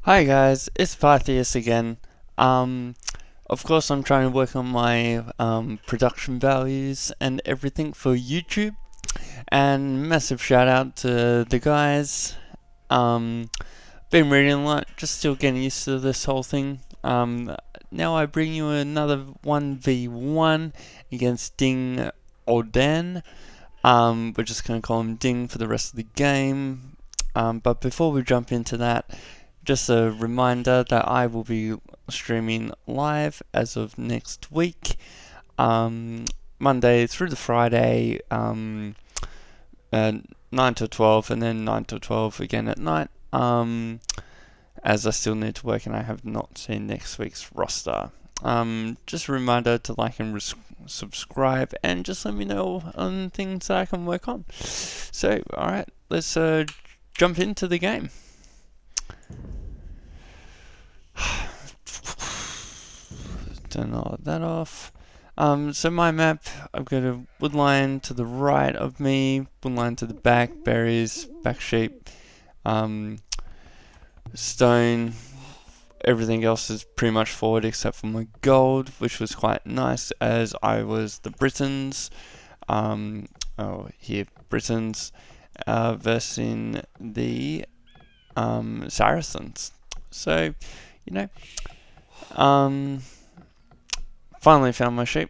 Hi guys, it's Pythias again. Um, of course, I'm trying to work on my production values and everything for YouTube. And massive shout out to the guys. Um, been reading a lot, just still getting used to this whole thing. Now I bring you another 1v1 against Ding Oden. We're just gonna call him Ding for the rest of the game. But before we jump into that, just a reminder that I will be streaming live as of next week, Monday through to Friday, uh, 9 to 12, and then 9 to 12 again at night. As I still need to work and I have not seen next week's roster. Just a reminder to like and subscribe, and just let me know on things that I can work on. So, alright, let's jump into the game. Turn all of that off. So my map, I've got a woodline to the right of me, woodline to the back, berries, back sheep, stone. Everything else is pretty much forward except for my gold, which was quite nice as I was the Britons. Here, Britons versus the Saracens. So, you know, finally found my sheep.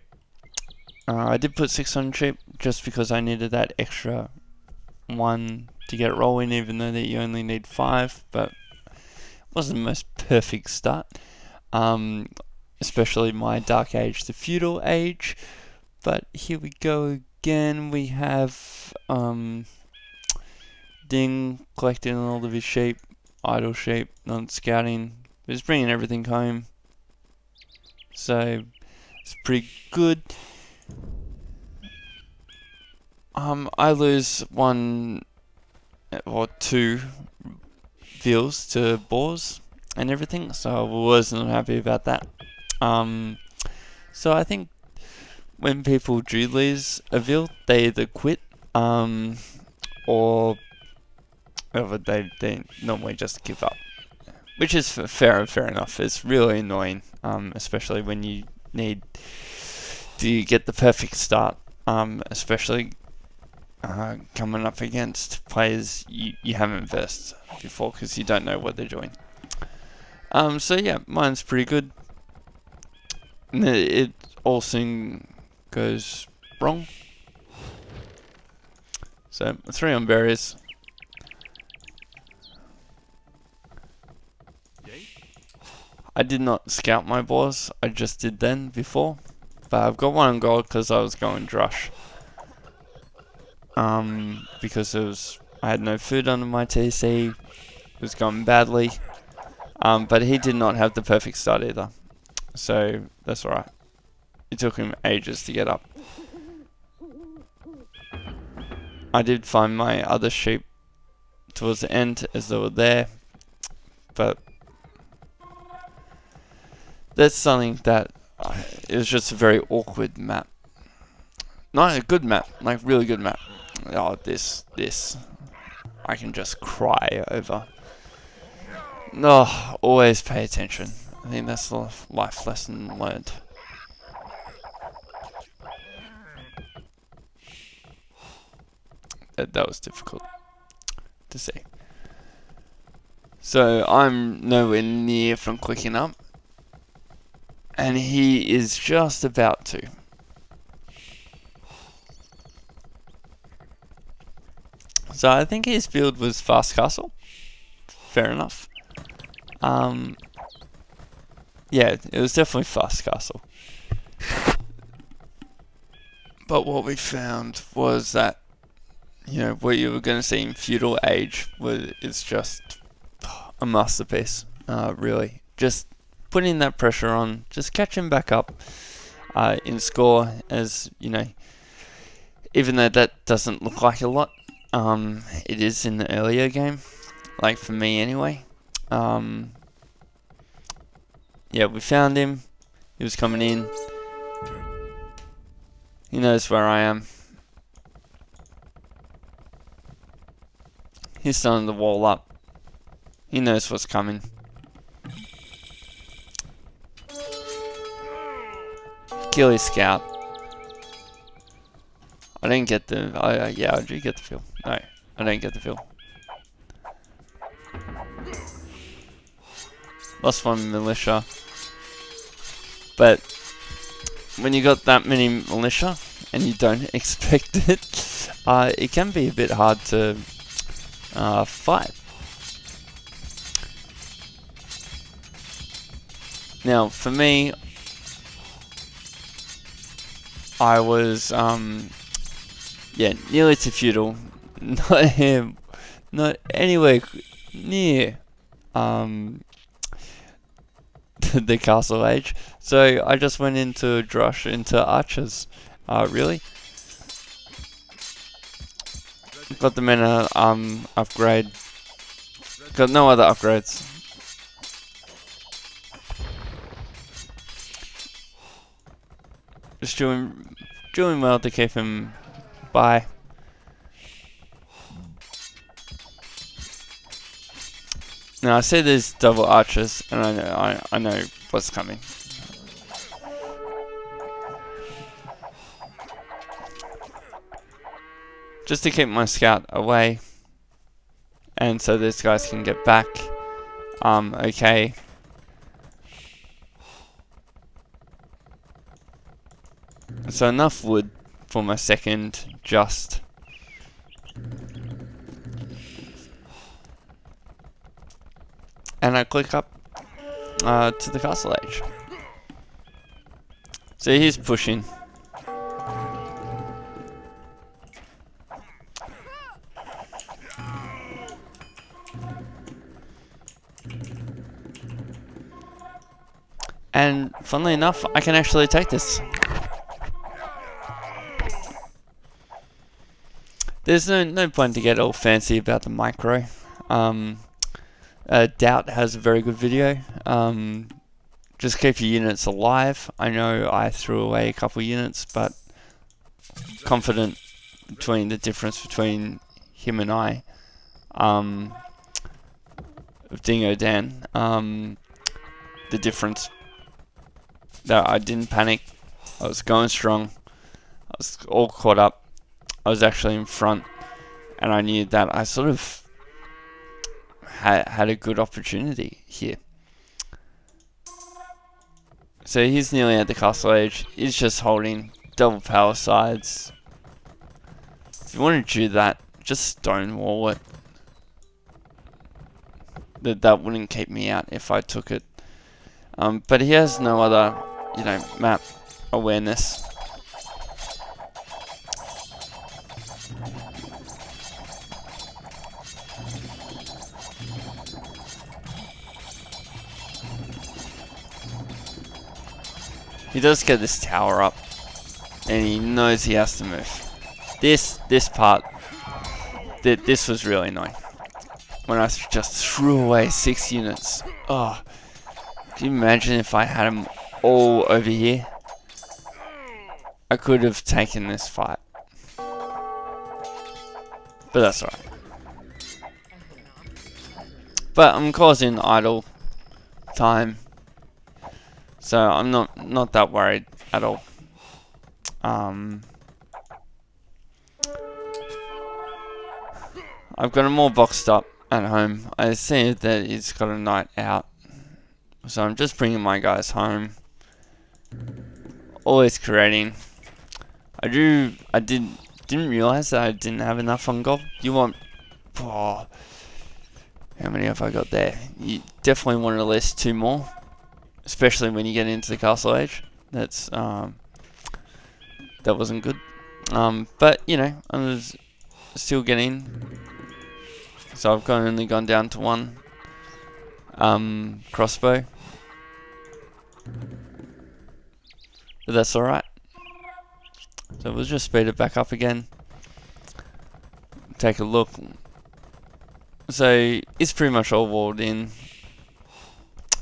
I did put 6 on sheep just because I needed that extra 1 to get it rolling, even though that you only need 5, but it wasn't the most perfect start. Especially my Dark Age, the Feudal Age. But here we go again. We have Ding collecting all of his sheep, idle sheep, not scouting. He's bringing everything home, so it's pretty good. I lose 1 or 2 veals to boars and everything, so I wasn't happy about that. So I think when people do lose a veal, they either quit, or they normally just give up, which is fair enough. It's really annoying, especially when you need to get the perfect start, especially coming up against players you haven't versed before because you don't know what they're doing. So yeah, mine's pretty good. It all soon goes wrong. So 3 on berries. I did not scout my boars, I just did then before. But I've got 1 on gold because I was going drush. Because I had no food under my TC, it was going badly. But he did not have the perfect start either, so that's alright. It took him ages to get up. I did find my other sheep towards the end as they were there, but that's something that it was just a very awkward map. Not a good map, like really good map. Oh, this I can just cry over. No, always pay attention. I think that's the life lesson learned. That was difficult to see. So I'm nowhere near from clicking up, and he is just about to. So I think his build was fast castle. Fair enough. Yeah, it was definitely fast castle. But what we found was that, you know, what you were going to see in Feudal Age is just a masterpiece. Really, just putting that pressure on, just catching back up in score, as you know. Even though that doesn't look like a lot, it is in the earlier game, like for me anyway. Yeah, we found him. He was coming in. He knows where I am. He's starting to wall up. He knows what's coming. kill his scout. I didn't get the... yeah, I do get the fill. No, I don't get the fill. Lost one militia. But when you got that many militia and you don't expect it, it can be a bit hard to fight. Now, for me, I was, yeah, nearly to feudal, not anywhere near, the castle age. So I just went into Drush, into archers, really. Got the mana, upgrade. Got no other upgrades. Just doing well to keep him by. Now I see there's double archers, and I know what's coming. Just to keep my scout away, and so these guys can get back. Okay. So enough wood for my second just. And I click up to the castle age. So he's pushing. And funnily enough, I can actually take this. There's no point to get all fancy about the micro. Doubt has a very good video. Just keep your units alive. I know I threw away a couple units, but confident between the difference between him and I, of Dingo Dan. The difference that I didn't panic. I was going strong. I was all caught up. I was actually in front, and I knew that I sort of had a good opportunity here. So he's nearly at the castle age. He's just holding double power sides. If you want to do that, just stonewall it. That wouldn't keep me out if I took it. But he has no other, map awareness. He does get this tower up, and he knows he has to move. This part, this was really annoying. When I just threw away 6 units. Oh, can you imagine if I had them all over here? I could have taken this fight. But that's alright. But I'm causing idle time. So I'm not that worried at all. I've got him all boxed up at home. I see that he's got a night out, so I'm just bringing my guys home. Always creating. I didn't realize that I didn't have enough on gold. You want? Oh, how many have I got there? You definitely want at least 2 more. Especially when you get into the castle age. That's that wasn't good. But I was still getting. So I've only gone down to 1 crossbow. But that's alright. So we'll just speed it back up again. Take a look. So it's pretty much all walled in.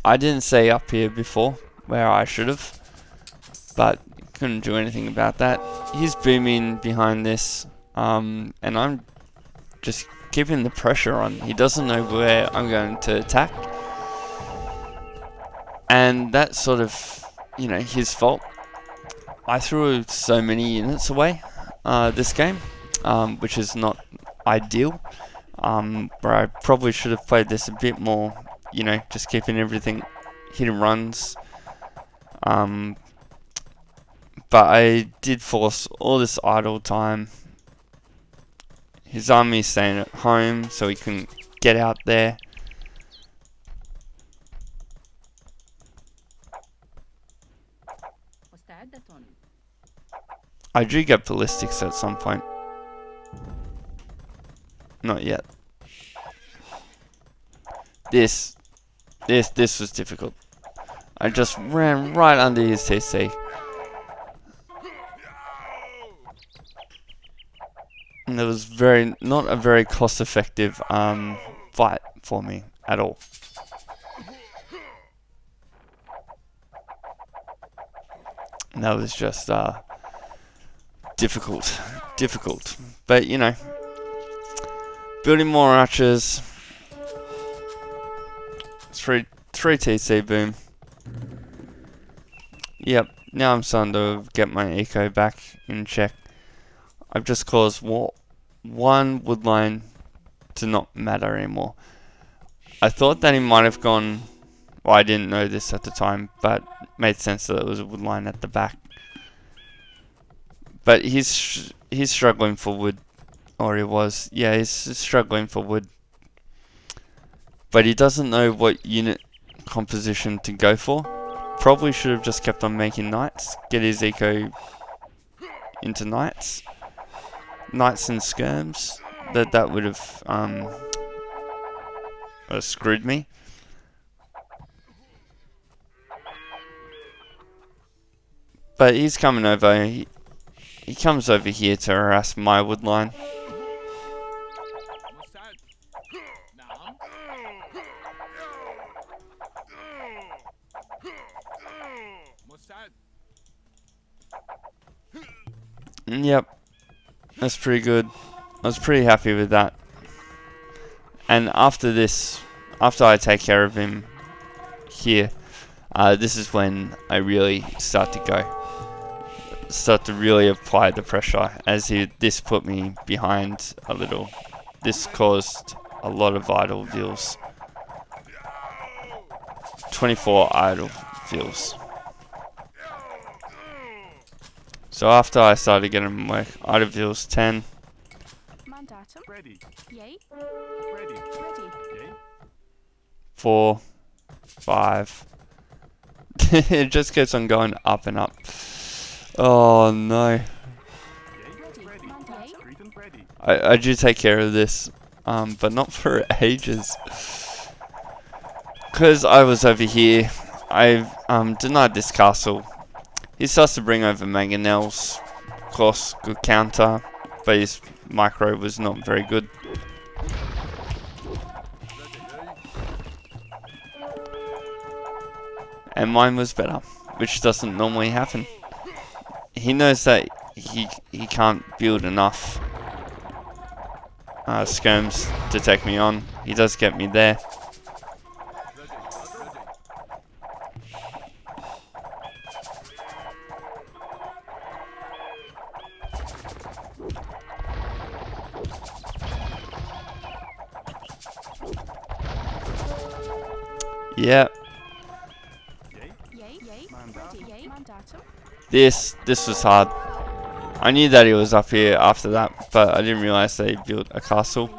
I didn't say up here before, where I should have, but couldn't do anything about that. He's booming behind this, and I'm just keeping the pressure on. He doesn't know where I'm going to attack, and that's sort of, his fault. I threw so many units away this game, which is not ideal. Where I probably should have played this a bit more, you know, just keeping everything hit and runs. But I did force all this idle time. His army staying at home so he couldn't get out there. I do get ballistics at some point. Not yet. This was difficult. I just ran right under his TC. And it was not a very cost-effective fight for me at all. And that was just difficult. But you know, building more archers. 3 TC boom. Yep, now I'm starting to get my eco back in check. I've just caused one wood line to not matter anymore. I thought that he might have gone. Well, I didn't know this at the time, but it made sense that it was a wood line at the back. But he's struggling for wood, or he was. Yeah, he's struggling for wood. But he doesn't know what unit composition to go for. Probably should have just kept on making knights. Get his eco into knights. Knights and skirms. That would have screwed me. But he's coming over. He comes over here to harass my wood line. Yep, that's pretty good. I was pretty happy with that. And after this, after I take care of him here, this is when I really start to really apply the pressure, as this put me behind a little. This caused a lot of idle deals. 24 idle deals. So after I started getting work, idle deals 10. Mandatum. Ready. Yay. Ready. Ready. Yay. 4, 5. It just keeps on going up and up. Oh no. Yay. Ready. Ready. Mandatum. Greet and ready. I do take care of this, but not for ages. Because I was over here, I've denied this castle. He starts to bring over mangonels. Of course, good counter, but his micro was not very good. And mine was better, which doesn't normally happen. He knows that he can't build enough skirms to take me on. He does get me there. Yeah. Yay. Yay. Yay. Mandatum. Ready. Yay. Mandatum. This was hard. I knew that he was up here after that, but I didn't realize they built a castle.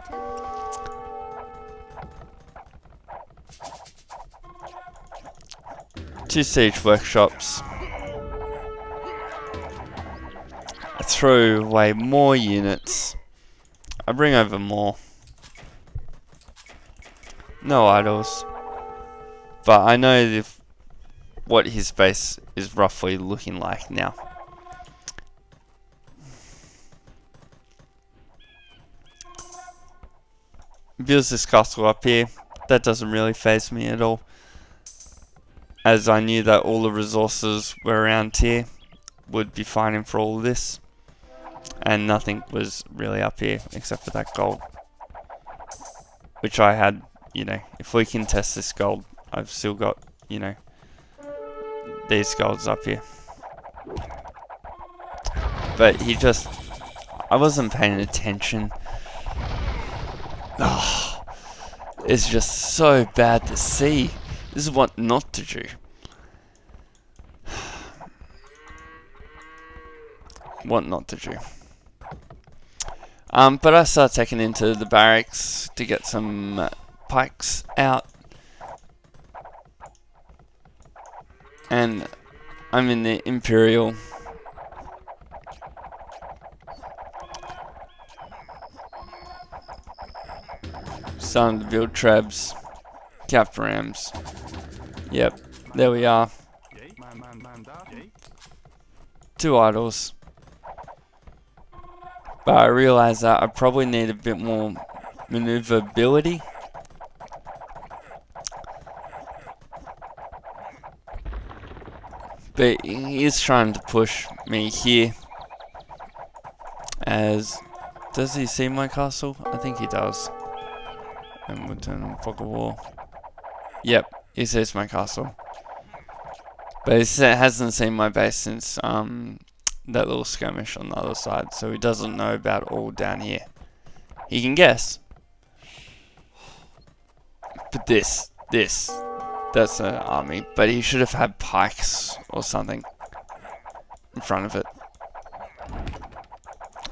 Waited. 2 siege workshops. I throw away more units. I bring over more. No idols. But I know what his base is roughly looking like now. Builds this castle up here. That doesn't really faze me at all, as I knew that all the resources were around here, would be fighting for all of this, and nothing was really up here except for that gold, which I had. You know, if we can test this gold, I've still got, you know, these golds up here. but I wasn't paying attention. Oh, it's just so bad to see. This is what not to do. What not to do. But I start taking into the barracks to get some pikes out. And I'm in the Imperial. Starting to build trebs. Cap rams. Yep, there we are. Yay. Yay. 2 idols. But I realize that I probably need a bit more maneuverability. But he is trying to push me here. Does he see my castle? I think he does. And we'll turn on fog of war. Yep, he sees my castle. But he hasn't seen my base since that little skirmish on the other side, so he doesn't know about all down here. He can guess. But that's an army. But he should have had pikes or something in front of it.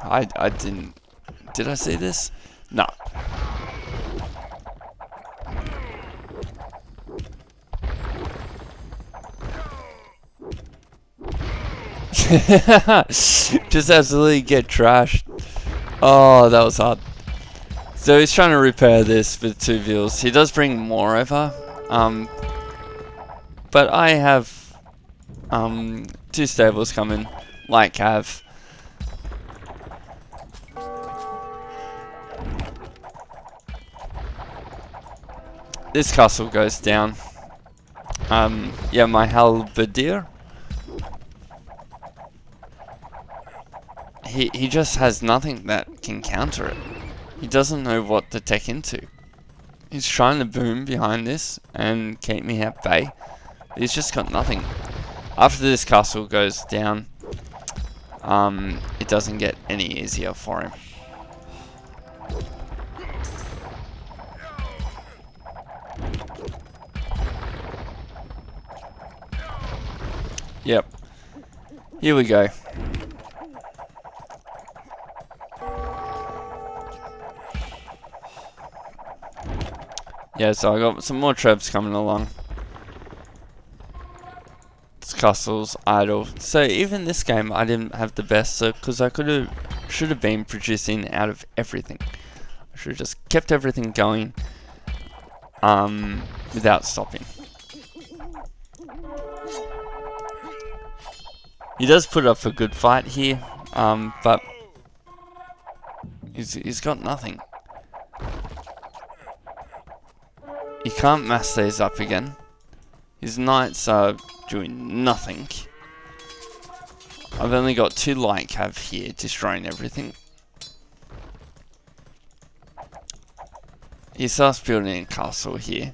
I didn't. Did I see this? No. Just absolutely get trashed. Oh, that was hard. So he's trying to repair this with 2 vehicles. He does bring more over. But I have 2 stables coming, like Cav. This castle goes down. Yeah, my halberdier. He just has nothing that can counter it. He doesn't know what to take into. He's trying to boom behind this and keep me at bay. He's just got nothing. After this castle goes down, it doesn't get any easier for him. Yep. Here we go. Yeah, so I got some more trebs coming along. This castle's idle. So even this game I didn't have the best, so because I should have been producing out of everything. I should have just kept everything going without stopping. He does put up a good fight here, but he's got nothing. He can't mass these up again. His knights are doing nothing. I've only got 2 light cav here destroying everything. He starts building a castle here.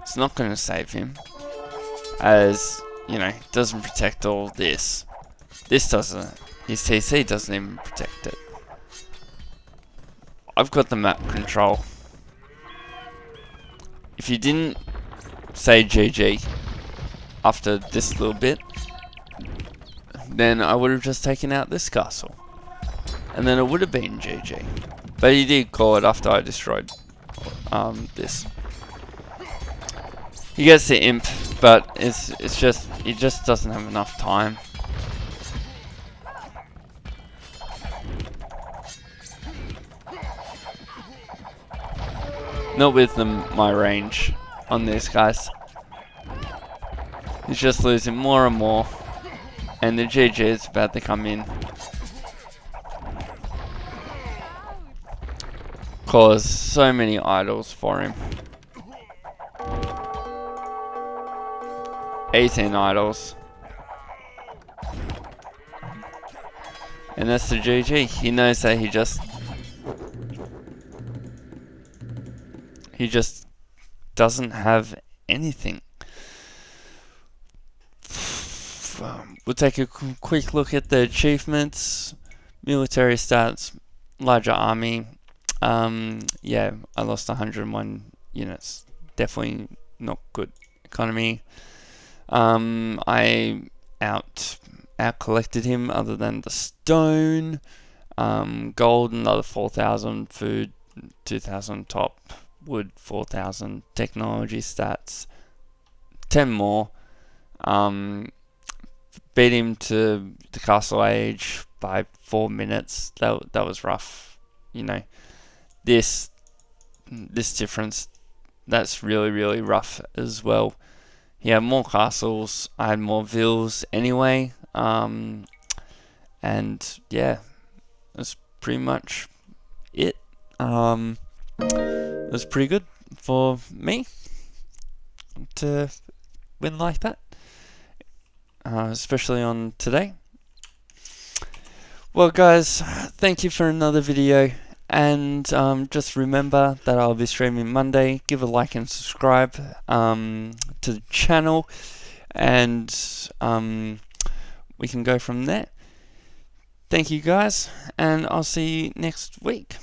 It's not going to save him, as you know, it doesn't protect all this. This doesn't. His TC doesn't even protect it. I've got the map control. If you didn't say GG after this little bit, then I would have just taken out this castle. And then it would have been GG. But he did call it after I destroyed this. He gets the imp, but it's just, he just doesn't have enough time. Not with my range on these guys. He's just losing more and more. And the GG is about to come in. Cause so many idols for him. 18 idols. And that's the GG. He knows that he just doesn't have anything. We'll take a quick look at the achievements. military stats, larger army. Yeah, I lost 101 units. Definitely not good economy. I out collected him other than the stone. Gold another 4,000, food 2,000, top wood 4,000, technology stats 10 more. Beat him to the castle age by 4 minutes. That was rough. You know, this difference, that's really rough as well. He had more castles, I had more villas anyway. And yeah, that's pretty much it. It was pretty good for me to win like that, especially on today. Well guys, thank you for another video, and just remember that I'll be streaming Monday. Give a like and subscribe to the channel, and we can go from there. Thank you guys, and I'll see you next week.